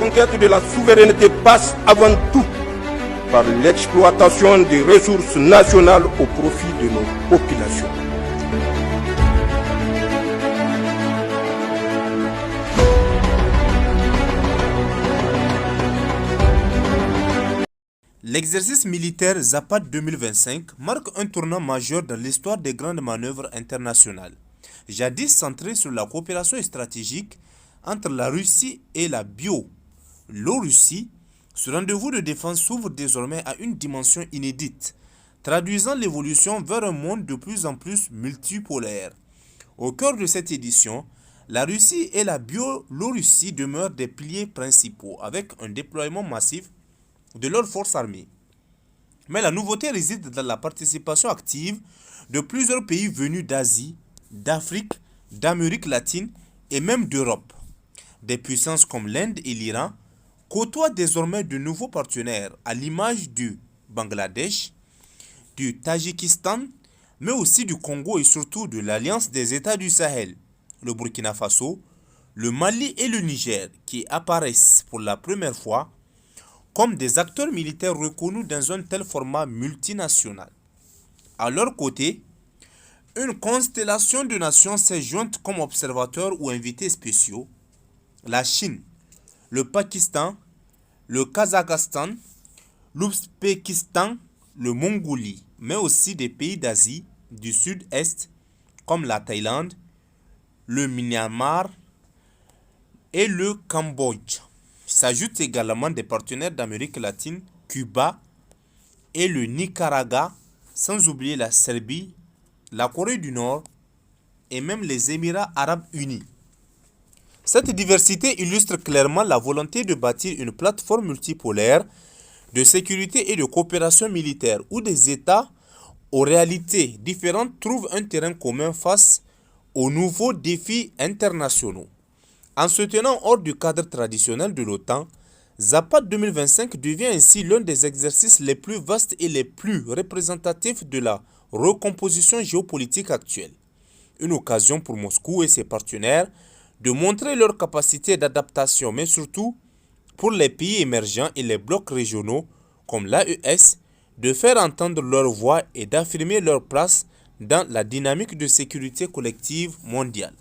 conquête de la souveraineté passe avant tout par l'exploitation des ressources nationales au profit de nos populations. L'exercice militaire Zapad 2025 marque un tournant majeur dans l'histoire des grandes manœuvres internationales. Jadis centré sur la coopération stratégique entre la Russie et la Biélorussie, ce rendez-vous de défense s'ouvre désormais à une dimension inédite, traduisant l'évolution vers un monde de plus en plus multipolaire. Au cœur de cette édition, la Russie et la Biélorussie demeurent des piliers principaux avec un déploiement massif de leurs forces armées. Mais la nouveauté réside dans la participation active de plusieurs pays venus d'Asie, d'Afrique, d'Amérique latine et même d'Europe. Des puissances comme l'Inde et l'Iran côtoient désormais de nouveaux partenaires à l'image du Bangladesh, du Tadjikistan, mais aussi du Congo et surtout de l'Alliance des États du Sahel, le Burkina Faso, le Mali et le Niger qui apparaissent pour la première fois comme des acteurs militaires reconnus dans un tel format multinational. À leur côté, une constellation de nations s'est jointe comme observateurs ou invités spéciaux. La Chine, le Pakistan, le Kazakhstan, l'Ouzbékistan, le Mongolie, mais aussi des pays d'Asie du Sud-Est comme la Thaïlande, le Myanmar et le Cambodge. S'ajoutent également des partenaires d'Amérique latine, Cuba et le Nicaragua, sans oublier la Serbie, la Corée du Nord et même les Émirats arabes unis. Cette diversité illustre clairement la volonté de bâtir une plateforme multipolaire de sécurité et de coopération militaire où des États aux réalités différentes trouvent un terrain commun face aux nouveaux défis internationaux. En se tenant hors du cadre traditionnel de l'OTAN, Zapad 2025 devient ainsi l'un des exercices les plus vastes et les plus représentatifs de la recomposition géopolitique actuelle. Une occasion pour Moscou et ses partenaires de montrer leur capacité d'adaptation, mais surtout pour les pays émergents et les blocs régionaux comme l'AES de faire entendre leur voix et d'affirmer leur place dans la dynamique de sécurité collective mondiale.